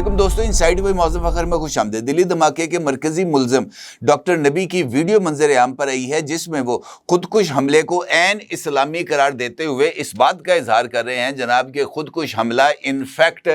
वालेकुम दोस्तों, inside bye Mauzam Fakhar में खुश आमदीद। दिल्ली धमाके के मरकजी मुलज़िम डॉक्टर नबी की वीडियो मंजर आम पर आई है जिसमें वो खुदकुश हमले को ऐन इस्लामी करार देते हुए इस बात का इजहार कर रहे हैं जनाब कि खुदकुश हमला इनफैक्ट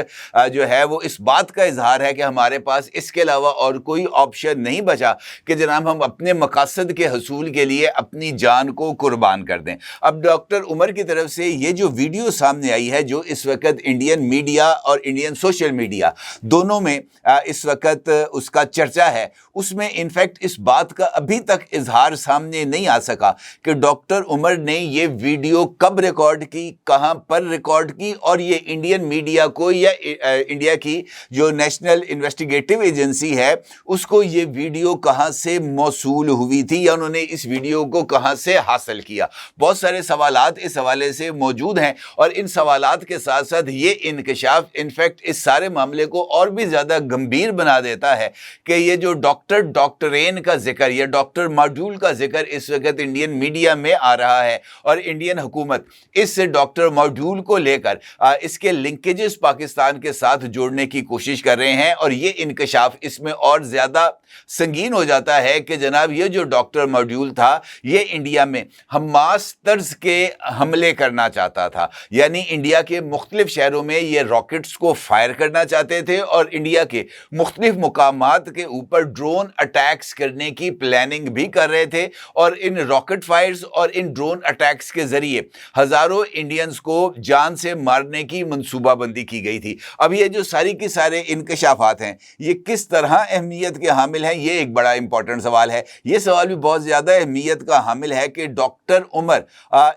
जो है वो इस बात का इजहार है कि हमारे पास इसके अलावा और कोई ऑप्शन नहीं बचा कि जनाब हम अपने मकासद के हसूल के लिए अपनी जान को कुर्बान कर दें। अब डॉक्टर उमर की तरफ से ये जो वीडियो सामने आई है जो इस वक्त इंडियन मीडिया और इंडियन सोशल मीडिया दोनों में इस वक्त उसका चर्चा है, उसमें इनफैक्ट इस बात का अभी तक इजहार सामने नहीं आ सका कि डॉक्टर उमर ने ये वीडियो कब रिकॉर्ड की, कहां पर रिकॉर्ड की और ये इंडियन मीडिया को या इंडिया की जो नेशनल इन्वेस्टिगेटिव एजेंसी है उसको ये वीडियो कहां से मौसूल हुई थी या उन्होंने इस वीडियो को कहां से हासिल किया। बहुत सारे सवालात इस हवाले से मौजूद हैं और इन सवालात के साथ साथ ये इंकशाफ इनफैक्ट इस सारे मामले को और भी ज़्यादा गंभीर बना देता है कि ये जो डॉक्टरेन का जिक्र या डॉक्टर मॉड्यूल का जिक्र इस वक्त इंडियन मीडिया में आ रहा है और इंडियन हुकूमत इस डॉक्टर मॉड्यूल को लेकर इसके लिंकेजेस पाकिस्तान के साथ जोड़ने की कोशिश कर रहे हैं और ये इंकशाफ इसमें और ज़्यादा संगीन हो जाता है कि जनाब ये जो डॉक्टर मॉड्यूल था ये इंडिया में हमास तर्ज के हमले करना चाहता था, यानी इंडिया के मुख्तलिफ शहरों में ये रॉकेट्स को फायर करना चाहते थे और इंडिया के मुख्तलिफ मुकामात के ऊपर ड्रोन अटैक्स करने की प्लानिंग भी कर रहे थे और इन रॉकेट फायर्स और इन ड्रोन अटैक्स के जरिए हजारों इंडियंस को जान से मारने की मंसूबाबंदी की गई थी। अब ये जो सारी की सारे इंकशाफात हैं ये किस तरह अहमियत के हामिल हैं, ये एक बड़ा इंपॉर्टेंट सवाल है। ये सवाल भी बहुत ज़्यादा अहमियत का हामिल है कि डॉक्टर उमर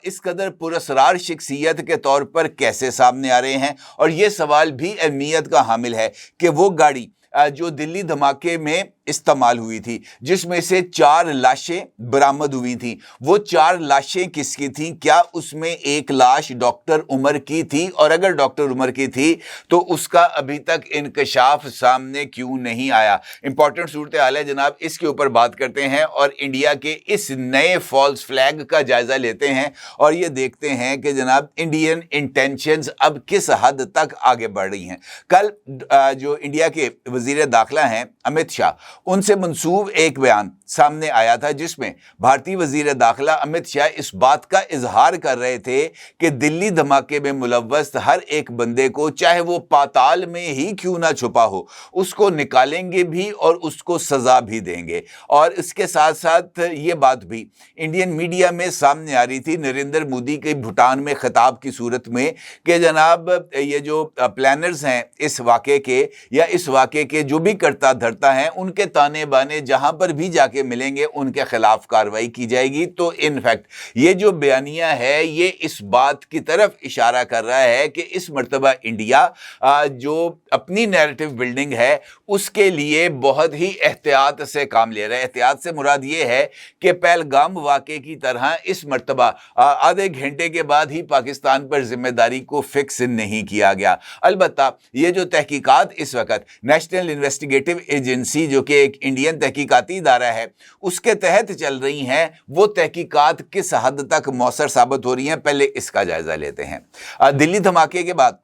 इस कदर पुरस्कार शख्सियत के तौर पर कैसे सामने आ रहे हैं और ये सवाल भी अहमियत का हामिल है कि वो गाड़ी जो दिल्ली धमाके में इस्तेमाल हुई थी जिसमें से 4 लाशें बरामद हुई थी, वो 4 लाशें किसकी थी? क्या उसमें एक लाश डॉक्टर उमर की थी और अगर डॉक्टर उमर की थी तो उसका अभी तक इंकशाफ सामने क्यों नहीं आया? इंपॉर्टेंट सूरत हाल है जनाब, इसके ऊपर बात करते हैं और इंडिया के इस नए फॉल्स फ्लैग का जायजा लेते हैं और ये देखते हैं कि जनाब इंडियन इंटेंशंस अब किस हद तक आगे बढ़ रही हैं। कल जो इंडिया के वजीर दाखिला हैं अमित शाह, उनसे मंसूब एक बयान सामने आया था जिसमें भारतीय वजीर दाखिला अमित शाह इस बात का इजहार कर रहे थे कि दिल्ली धमाके में मुलव्वस हर एक बंदे को चाहे वो पाताल में ही क्यों ना छुपा हो उसको निकालेंगे भी और उसको सजा भी देंगे। और इसके साथ साथ ये बात भी इंडियन मीडिया में सामने आ रही थी नरेंद्र मोदी के भूटान में खिताब की सूरत में कि जनाब ये जो प्लानर्स हैं इस वाक़े के या इस वाक़े के जो भी करता धरता हैं उनके ताने बाने जहां पर भी जाके मिलेंगे उनके खिलाफ कार्रवाई की जाएगी। तो इनफैक्ट ये जो बयानिया है ये इस बात की तरफ इशारा कर रहा है कि इस मर्तबा इंडिया जो अपनी नैरेटिव बिल्डिंग है उसके लिए बहुत ही एहतियात से काम ले रहा है। एहतियात से मुराद ये है कि पहलगाम वाक़े की तरह इस मर्तबा आधे घंटे के बाद ही पाकिस्तान पर जिम्मेदारी को फिक्स नहीं किया गया। अलबत्ता ये जो तहकीकात इस वक्त नेशनल इन्वेस्टिगेटिव एजेंसी जो कि एक इंडियन तहकीकाती इदारा है उसके तहत चल रही हैं, वो तहकीकात किस हद तक मौसर साबित हो रही हैं, पहले इसका जायजा लेते हैं। दिल्ली धमाके के बाद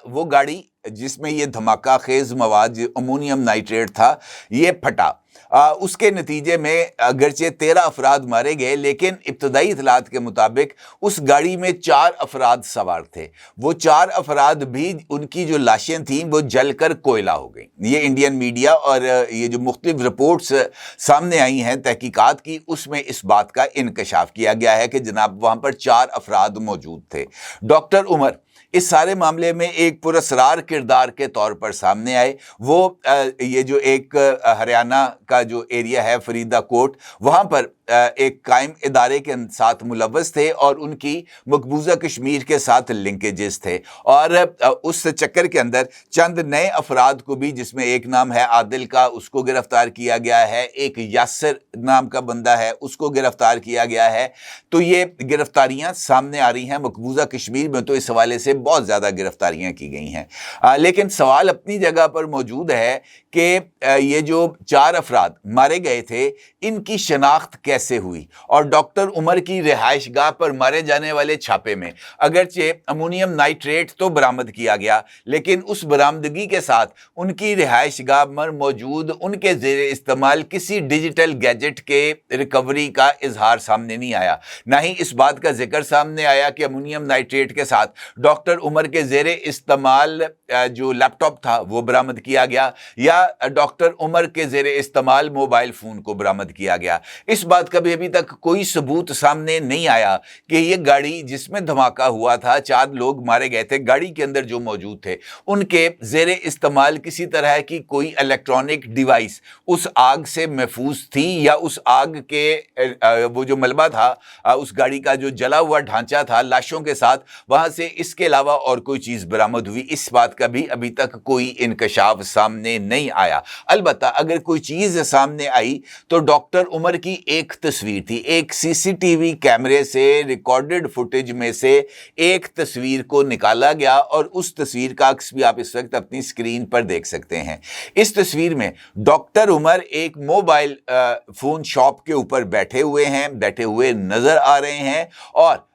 वो गाड़ी जिसमें ये धमाका खेज मवाद अमोनियम नाइट्रेट था ये फटा, उसके नतीजे में अगरचे 13 अफराद मारे गए लेकिन इब्तदाई इतलात के मुताबिक उस गाड़ी में 4 अफराद सवार थे। वो 4 अफराद भी उनकी जो लाशें थीं वो जलकर कोयला हो गई। ये इंडियन मीडिया और ये जो मुख्तलिफ रिपोर्ट्स सामने आई हैं तहकीकात की उसमें इस बात का इंकशाफ किया गया है कि जनाब वहाँ पर 4 अफराद मौजूद थे। डॉक्टर उमर इस सारे मामले में एक पुरस्कार किरदार के तौर पर सामने आए। वो ये जो एक हरियाणा का जो एरिया है फरीदाकोट वहाँ पर एक कायम इदारे के साथ मुलव्वस थे और उनकी मकबूजा कश्मीर के साथ लिंकेजेस थे और उस चक्कर के अंदर चंद नए अफराद को भी जिसमें एक नाम है आदिल का उसको गिरफ्तार किया गया है, एक यासिर नाम का बंदा है उसको गिरफ्तार किया गया है। तो ये गिरफ्तारियां सामने आ रही हैं मकबूजा कश्मीर में, तो इस हवाले से बहुत ज़्यादा गिरफ्तारियां की गई हैं। लेकिन सवाल अपनी जगह पर मौजूद है कि ये जो 4 अफराद افراد मारे गए थे, इनकी शनाख्त कैसे हुई। और डॉक्टर उमर की रिहाइश गाह पर मारे जाने वाले छापे में अगरचे अमोनियम नाइट्रेट तो बरामद किया गया, लेकिन उस बरामदगी के साथ उनकी रिहाइश गाह पर मौजूद उनके ज़ेरे इस्तेमाल किसी डिजिटल गैजेट के रिकवरी का इजहार सामने नहीं आया। ना ही इस बात का जिक्र सामने आया कि अमोनियम नाइट्रेट के साथ डॉक्टर उमर के ज़ेरे इस्तेमाल जो लैपटॉप था वो बरामद किया गया, या डॉक्टर उमर के ज़ेरे इस्तेमाल मोबाइल फ़ोन को बरामद किया गया। इस बात का भी अभी तक कोई सबूत सामने नहीं आया कि ये गाड़ी जिसमें धमाका हुआ था, 4 लोग मारे गए थे, गाड़ी के अंदर जो मौजूद थे उनके ज़ेरे इस्तेमाल किसी तरह की कोई इलेक्ट्रॉनिक डिवाइस उस आग से महफूज थी, या उस आग के वो जो मलबा था, उस गाड़ी का जो जला हुआ ढांचा था लाशों के साथ, वहां से इसके अलावा और कोई चीज बरामद हुई। इस बात का भी अभी तक कोई इंकशाफ सामने नहीं आया। अलबत्ता अगर कोई चीज सामने आई तो डॉक्टर उमर की एक तस्वीर थी, एक सीसीटीवी कैमरे से रिकॉर्डेड फुटेज में से एक तस्वीर को निकाला गया, और उस तस्वीर का अक्स भी आप इस वक्त अपनी स्क्रीन पर देख सकते हैं। इस तस्वीर में डॉक्टर उमर एक मोबाइल फोन शॉप के ऊपर बैठे हुए नजर आ रहे हैं, और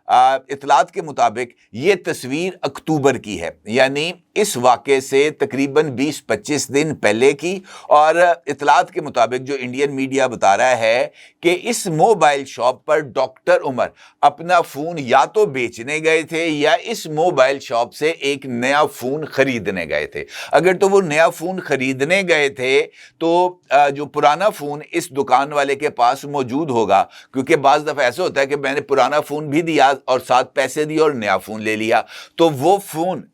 इतलात के मुताबिक ये तस्वीर अक्टूबर की है, यानी इस वाक़े से तकरीबन 20-25 दिन पहले की। और इतलात के मुताबिक जो इंडियन मीडिया बता रहा है कि इस मोबाइल शॉप पर डॉक्टर उमर अपना फ़ोन या तो बेचने गए थे या इस मोबाइल शॉप से एक नया फ़ोन ख़रीदने गए थे। अगर तो वो नया फ़ोन ख़रीदने गए थे तो जो पुराना फ़ोन इस दुकान वाले के पास मौजूद होगा, क्योंकि बाज़ दफ़ा ऐसा होता है कि मैंने पुराना फ़ोन भी दिया और साथ पैसे दिए और नया फ़ोन ले लिया, तो वो फ़ोन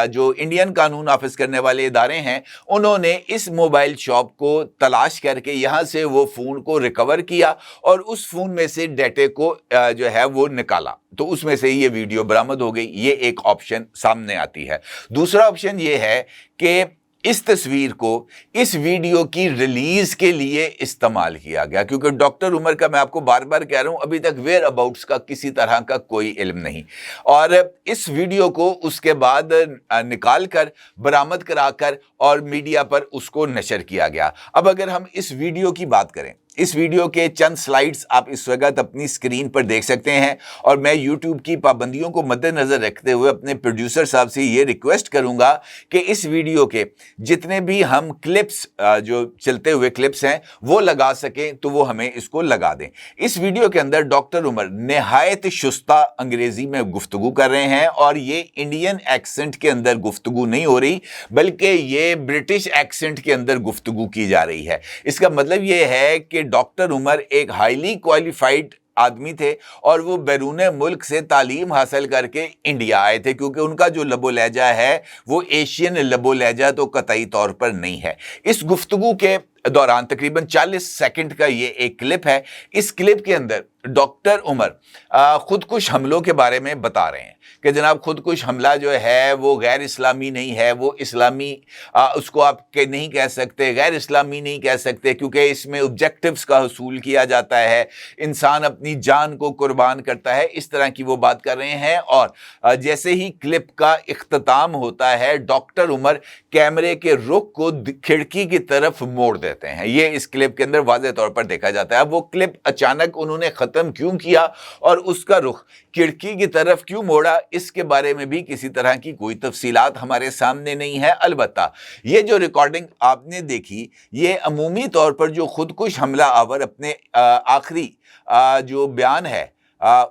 जो इंडियन कानून नाफिज करने वाले इदारे हैं उन्होंने इस मोबाइल शॉप को तलाश करके यहाँ से वो फ़ोन को रिकवर किया और उस फ़ोन में से डेटे को जो है वो निकाला, तो उसमें से ये वीडियो बरामद हो गई। ये एक ऑप्शन सामने आती है। दूसरा ऑप्शन ये है कि इस तस्वीर को इस वीडियो की रिलीज के लिए इस्तेमाल किया गया, क्योंकि डॉक्टर उमर का मैं आपको बार बार कह रहा हूं अभी तक वेयर अबाउट्स का किसी तरह का कोई इल्म नहीं, और इस वीडियो को उसके बाद निकाल कर बरामद कराकर और मीडिया पर उसको नशर किया गया। अब अगर हम इस वीडियो की बात करें, इस वीडियो के चंद स्लाइड्स आप इस वक्त अपनी स्क्रीन पर देख सकते हैं, और मैं YouTube की पाबंदियों को मद्देनजर रखते हुए अपने प्रोड्यूसर साहब से ये रिक्वेस्ट करूंगा कि इस वीडियो के जितने भी हम क्लिप्स जो चलते हुए क्लिप्स हैं वो लगा सकें तो वो हमें इसको लगा दें। इस वीडियो के अंदर डॉक्टर उमर निहायत शुस्ता अंग्रेजी में गुफ्तगू कर रहे हैं, और ये इंडियन एक्सेंट के अंदर गुफ्तगू नहीं हो रही बल्कि ये ब्रिटिश एक्सेंट के अंदर गुफ्तगू की जा रही है। इसका मतलब ये है कि डॉक्टर उमर एक हाईली क्वालिफाइड आदमी थे और वो बैरून मुल्क से तालीम हासिल करके इंडिया आए थे, क्योंकि उनका जो लबो लहजा है वो एशियन लबो लहजा तो कतई तौर पर नहीं है। इस गुफ्तगू के दौरान तकरीबन 40 सेकंड का ये एक क्लिप है। इस क्लिप के अंदर डॉक्टर उमर खुदकुश हमलों के बारे में बता रहे हैं कि जनाब खुदकुश हमला जो है वो गैर इस्लामी नहीं है, वो इस्लामी उसको आप नहीं कह सकते, गैर इस्लामी नहीं कह सकते, क्योंकि इसमें ऑब्जेक्टिव्स का हसूल किया जाता है, इंसान अपनी जान को कुर्बान करता है, इस तरह की वो बात कर रहे हैं। और जैसे ही क्लिप का इख्तिताम होता है डॉक्टर उमर कैमरे के रुख को खिड़की की तरफ मोड़ देते हैं। ये इस क्लिप के अंदर वाज़ेह तौर पर देखा जाता है। अब वो क्लिप अचानक उन्होंने ख़त्म क्यों किया और उसका रुख खिड़की की तरफ क्यों मोड़ा, इसके बारे में भी किसी तरह की कोई तफसीलात हमारे सामने नहीं है। अलबत्ता ये जो रिकॉर्डिंग आपने देखी ये अमूमी तौर पर जो खुदकुश हमला आवर अपने आखिरी जो बयान है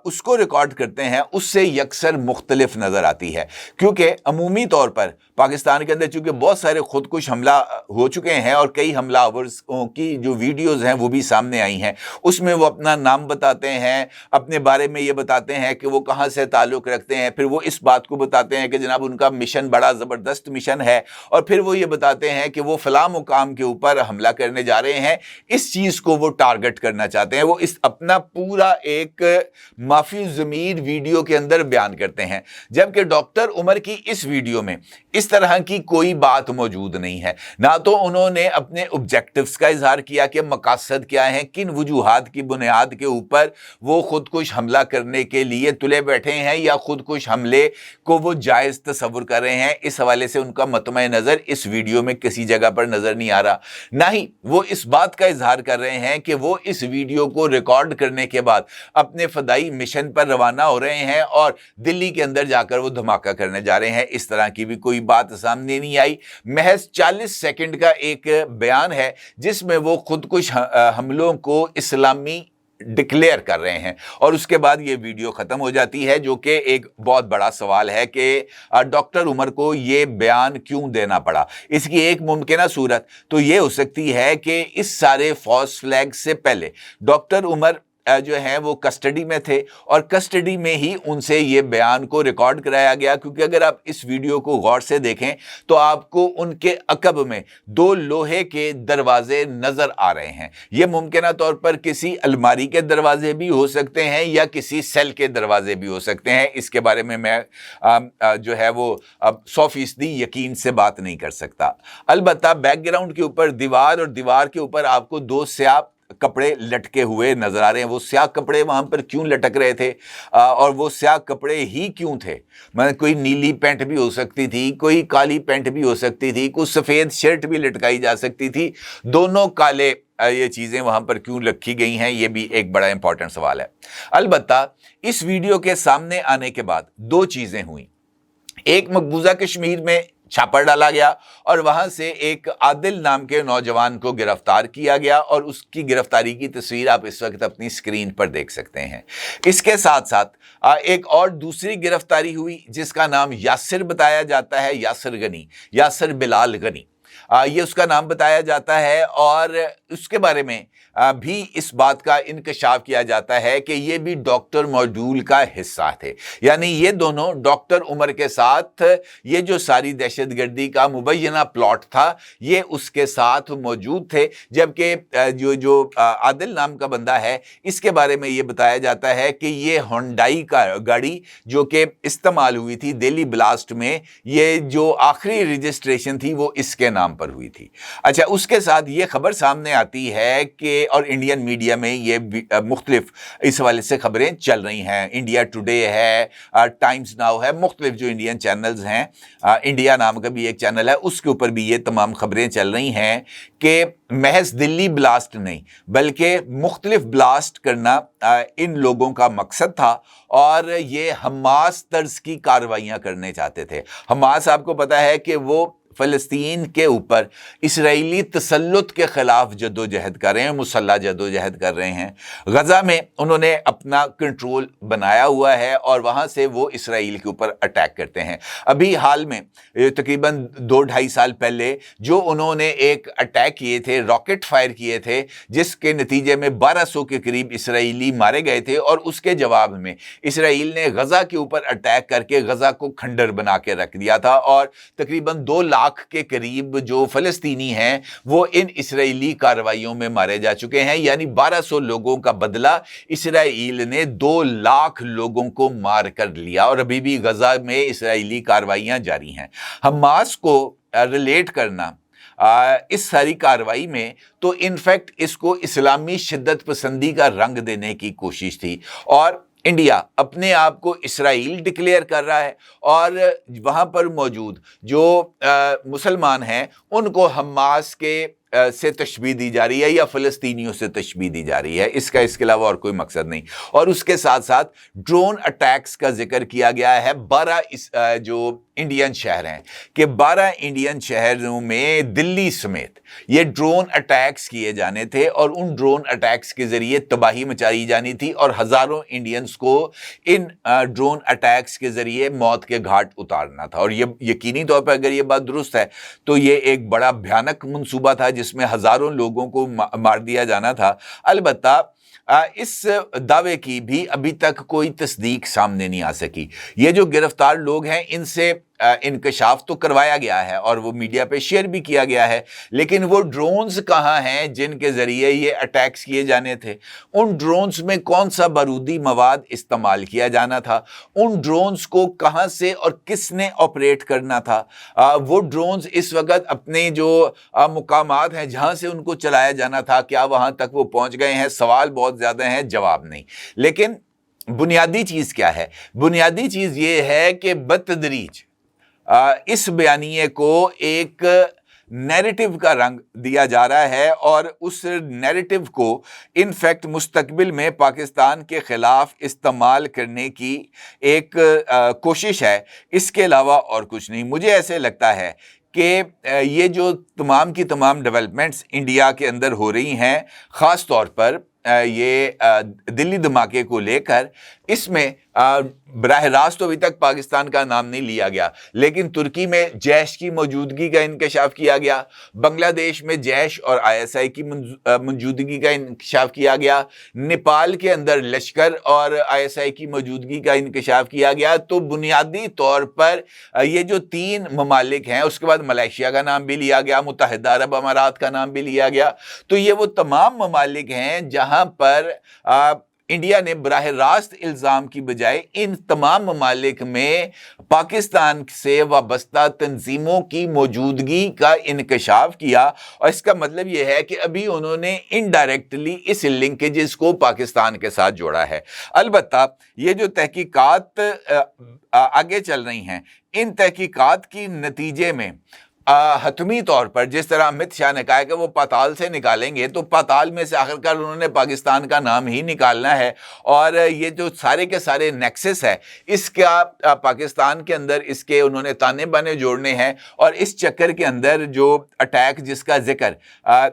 उसको रिकॉर्ड करते हैं उससे यकसर मुख्तलिफ नज़र आती है, क्योंकि अमूमी तौर पर पाकिस्तान के अंदर चूँकि बहुत सारे खुदकुश हमला हो चुके हैं और कई हमलावर्स की जो वीडियोज़ हैं वो भी सामने आई हैं, उसमें वो अपना नाम बताते हैं, अपने बारे में ये बताते हैं कि वो कहाँ से ताल्लुक़ रखते हैं, फिर वो इस बात को बताते हैं कि जनाब उनका मिशन बड़ा ज़बरदस्त मिशन है, और फिर वो ये बताते हैं कि वो फ़लाँ मुकाम के ऊपर हमला करने जा रहे हैं। इस चीज़ को वो टारगेट करना चाहते हैं, वो इस अपना पूरा एक माफी ज़मीर वीडियो के अंदर बयान करते हैं, जबकि डॉक्टर उमर की इस वीडियो में इस तरह की कोई बात मौजूद नहीं है। ना तो उन्होंने अपने ऑब्जेक्टिव्स का इजहार किया कि मकसद क्या है, किन वजूहात की बुनियाद के ऊपर वो खुदकुश हमला करने के लिए तुले बैठे हैं या खुदकुश हमले को वो जायज़ तस्वुर कर रहे हैं। इस हवाले से उनका मतमे नज़र इस वीडियो में किसी जगह पर नज़र नहीं आ रहा। ना ही वो इस बात का इजहार कर रहे हैं कि वो इस वीडियो को रिकॉर्ड करने के बाद अपने फदाई मिशन पर रवाना हो रहे हैं और दिल्ली के अंदर जाकर वो धमाका करने जा रहे हैं। इस तरह की भी कोई बात सामने नहीं आई। महज 40 सेकंड का एक बयान है जिसमें वो खुदकुश हमलों को इस्लामी डिक्लेयर कर रहे हैं और उसके बाद ये वीडियो खत्म हो जाती है, जो कि एक बहुत बड़ा सवाल है कि डॉक्टर उमर को ये बयान क्यों देना पड़ा। इसकी एक मुमकिन सूरत तो ये हो सकती है कि इस सारे फॉल्स फ्लैग से पहले डॉक्टर उमर जो है वो कस्टडी में थे और कस्टडी में ही उनसे ये बयान को रिकॉर्ड कराया गया, क्योंकि अगर आप इस वीडियो को गौर से देखें तो आपको उनके अकब में 2 लोहे के दरवाजे नजर आ रहे हैं। ये मुमकिन तौर पर किसी अलमारी के दरवाजे भी हो सकते हैं या किसी सेल के दरवाजे भी हो सकते हैं। इसके बारे में मैं जो है वो अब 100% यकीन से बात नहीं कर सकता। अलबत्ता बैकग्राउंड के ऊपर दीवार और दीवार के ऊपर आपको 2 स्याह कपड़े लटके हुए नजर आ रहे हैं। वो स्याह कपड़े वहां पर क्यों लटक रहे थे और वो स्याह कपड़े ही क्यों थे? मतलब कोई नीली पैंट भी हो सकती थी, कोई काली पैंट भी हो सकती थी, कुछ सफेद शर्ट भी लटकाई जा सकती थी। दोनों काले ये चीजें वहां पर क्यों रखी गई हैं, ये भी एक बड़ा इंपॉर्टेंट सवाल है। अलबत्ता इस वीडियो के सामने आने के बाद 2 चीजें हुई। एक, मकबूजा कश्मीर में छापा डाला गया और वहां से एक आदिल नाम के नौजवान को गिरफ्तार किया गया और उसकी गिरफ्तारी की तस्वीर आप इस वक्त अपनी स्क्रीन पर देख सकते हैं। इसके साथ साथ एक और दूसरी गिरफ्तारी हुई जिसका नाम यासिर बताया जाता है, यासिर गनी, यासिर बिलाल गनी, ये उसका नाम बताया जाता है और उसके बारे में भी इस बात का इंकशाफ किया जाता है कि ये भी डॉक्टर मॉड्यूल का हिस्सा थे। यानी ये दोनों डॉक्टर उमर के साथ ये जो सारी दहशतगर्दी का मुबैना प्लॉट था ये उसके साथ मौजूद थे। जबकि जो आदिल नाम का बंदा है इसके बारे में ये बताया जाता है कि ये होंडाई का गाड़ी जो कि इस्तेमाल हुई थी दिल्ली ब्लास्ट में, ये जो आखिरी रजिस्ट्रेशन थी वो इसके नाम पर हुई थी। अच्छा, उसके साथ ये खबर सामने आती है कि और इंडियन मीडिया में ये मुख्तलिफ इस हवाले से खबरें चल रही हैं। इंडिया टुडे है, टाइम्स नाउ है, मुख्तलिफ जो इंडियन चैनल्स हैं, इंडिया नाम का भी एक चैनल है, उसके ऊपर भी ये तमाम खबरें चल रही हैं कि महज दिल्ली ब्लास्ट नहीं बल्कि मुख्तलिफ ब्लास्ट करना इन लोगों का मकसद था और ये हमास तर्ज की कार्रवाइयां करने चाहते थे। हमास आपको पता है कि वो फ़लस्तीन के ऊपर इसराइली तसल्लुत के खिलाफ जद्दोजहद कर रहे हैं, मुसल्लह जद्दोजहद कर रहे हैं। गज़ा में उन्होंने अपना कंट्रोल बनाया हुआ है और वहाँ से वो इसराइल के ऊपर अटैक करते हैं। अभी हाल में तकरीबन 2-2.5 साल पहले जो उन्होंने एक अटैक किए थे, रॉकेट फायर किए थे, जिसके नतीजे में 1200 के करीब इसराइली मारे गए थे और उसके जवाब में इसराइल ने गज़ा के ऊपर अटैक करके गज़ा को खंडर बना के रख दिया था और तकरीबन 2 लाख के करीब जो फ़लस्तीनी हैं वो इन इसराइली कार्रवाइयों में मारे जा चुके हैं। यानी 1200 लोगों का बदला इसराइल ने 2 लाख लोगों को मार कर लिया और अभी भी गज़ा में इसराइली कार्रवाइयां जारी हैं। हमास को रिलेट करना इस सारी कार्रवाई में तो इनफैक्ट इसको इस्लामी शिद्दत पसंदी का रंग देने की कोशिश थी और इंडिया अपने आप को इसराइल डिक्लेयर कर रहा है और वहाँ पर मौजूद जो मुसलमान हैं उनको हमास के से तशबीह दी जा रही है या फ़लस्तीनियों से तशबीह दी जा रही है। इसके अलावा और कोई मकसद नहीं। और उसके साथ साथ ड्रोन अटैक्स का जिक्र किया गया है। 12 जो इंडियन शहर हैं कि 12 इंडियन शहरों में दिल्ली समेत ये ड्रोन अटैक्स किए जाने थे और उन ड्रोन अटैक्स के ज़रिए तबाही मचाई जानी थी और हज़ारों इंडियंस को इन ड्रोन अटैक्स के ज़रिए मौत के घाट उतारना था। और ये यकीनी तौर पर अगर ये बात दुरुस्त है तो ये एक बड़ा भयानक मंसूबा था जिसमें हज़ारों लोगों को मार दिया जाना था। अलबत्ता इस दावे की भी अभी तक कोई तस्दीक सामने नहीं आ सकी। ये जो गिरफ्तार लोग हैं इनसे इंकशाफ तो करवाया गया है और वो मीडिया पे शेयर भी किया गया है, लेकिन वो ड्रोन्स कहाँ हैं जिनके ज़रिए ये अटैक्स किए जाने थे? उन ड्रोन्स में कौन सा बारूदी मवाद इस्तेमाल किया जाना था? उन ड्रोन्स को कहाँ से और किसने ऑपरेट करना था? वो ड्रोन्स इस वक्त अपने जो मुकामात हैं जहाँ से उनको चलाया जाना था, क्या वहाँ तक वो पहुँच गए हैं? सवाल बहुत ज़्यादा हैं, जवाब नहीं। लेकिन बुनियादी चीज़ क्या है? बुनियादी चीज़ ये है कि बतदरीज इस बयानिए को एक नैरेटिव का रंग दिया जा रहा है और उस नैरेटिव को इनफैक्ट मुस्तकबिल में पाकिस्तान के ख़िलाफ़ इस्तेमाल करने की एक कोशिश है, इसके अलावा और कुछ नहीं। मुझे ऐसे लगता है कि ये जो तमाम की तमाम डेवलपमेंट्स इंडिया के अंदर हो रही हैं, ख़ास तौर पर ये दिल्ली धमाके को लेकर, इसमें बराह रास्त तो अभी तक पाकिस्तान का नाम नहीं लिया गया, लेकिन तुर्की में जैश की मौजूदगी का इंकशाफ किया गया, बांग्लादेश में जैश और ISI की मौजूदगी का इंकशाफ किया गया, नेपाल के अंदर लश्कर और ISI की मौजूदगी का इंकशाफ किया गया। तो बुनियादी तौर पर ये जो 3 ममालिक हैं, उसके बाद मलेशिया का नाम भी लिया गया, मुत्तहिदा अरब अमारात का नाम भी लिया गया। तो ये वो तमाम ममालिक हैं जहाँ पर इंडिया ने बराह रास्त इल्ज़ाम की बजाय इन तमाम ममालिक में पाकिस्तान से वाबस्ता तंजीमों की मौजूदगी का इंकशाफ किया, और इसका मतलब यह है कि अभी उन्होंने इनडायरेक्टली इस लिंकेजेस को पाकिस्तान के साथ जोड़ा है। अलबत्ता ये जो तहकीकात आगे चल रही हैं, इन तहकीकात की नतीजे में हतमी तौर पर जिस तरह अमित शाह ने कहा कि वो पाताल से निकालेंगे, तो पाताल में से आखिरकार उन्होंने पाकिस्तान का नाम ही निकालना है। और ये जो सारे के सारे नेक्सस है, इसका पाकिस्तान के अंदर इसके उन्होंने ताने बाने जोड़ने हैं। और इस चक्कर के अंदर जो अटैक जिसका जिक्र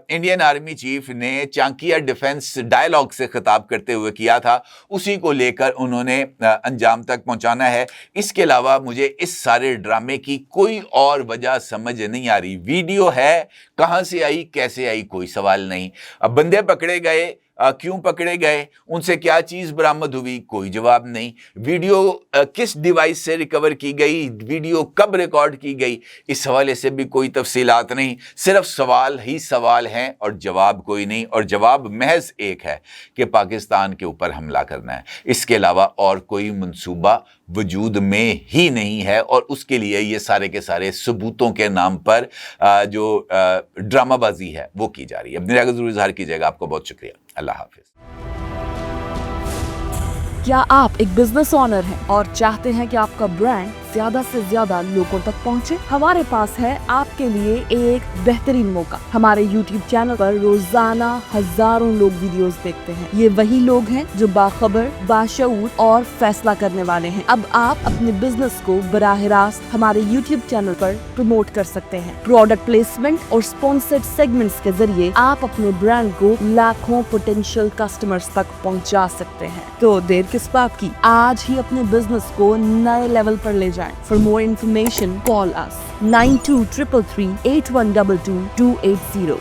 इंडियन आर्मी चीफ ने चांकिया डिफेंस डायलॉग से खिताब करते हुए किया था, उसी को लेकर उन्होंने अंजाम तक पहुंचाना है। इसके अलावा मुझे इस सारे ड्रामे की कोई और वजह समझ नहीं आ रही। वीडियो है, कहां से आई, कैसे आई, कोई सवाल नहीं। अब बंदे पकड़े गए, क्यों पकड़े गए, उनसे क्या चीज़ बरामद हुई, कोई जवाब नहीं। वीडियो किस डिवाइस से रिकवर की गई, वीडियो कब रिकॉर्ड की गई, इस हवाले से भी कोई तफसीलात नहीं। सिर्फ सवाल ही सवाल हैं और जवाब कोई नहीं। और जवाब महज एक है कि पाकिस्तान के ऊपर हमला करना है, इसके अलावा और कोई मंसूबा वजूद में ही नहीं है। और उसके लिए ये सारे के सारे सबूतों के नाम पर जो ड्रामाबाजी है वो की जा रही है। अपनी राय का जरूर इजहार कीजिएगा। आपको बहुत शुक्रिया। अल्लाह हाफिज। क्या आप एक बिजनेस ओनर हैं और चाहते हैं कि आपका ब्रांड ज्यादा से ज्यादा लोगों तक पहुंचे? हमारे पास है आपके लिए एक बेहतरीन मौका। हमारे YouTube चैनल पर रोजाना हजारों लोग वीडियोस देखते हैं। ये वही लोग हैं जो बाखबर, बाशऊर और फैसला करने वाले हैं। अब आप अपने बिजनेस को बराह रास्त हमारे YouTube चैनल पर प्रमोट कर सकते हैं। प्रोडक्ट प्लेसमेंट और स्पॉन्सर्ड सेगमेंट्स के जरिए आप अपने ब्रांड को लाखों पोटेंशियल कस्टमर्स तक पहुंचा सकते हैं। तो देर किस बात की, आज ही अपने बिजनेस को नए लेवल पर ले जाएं। For more information, call us 9233 8122 280.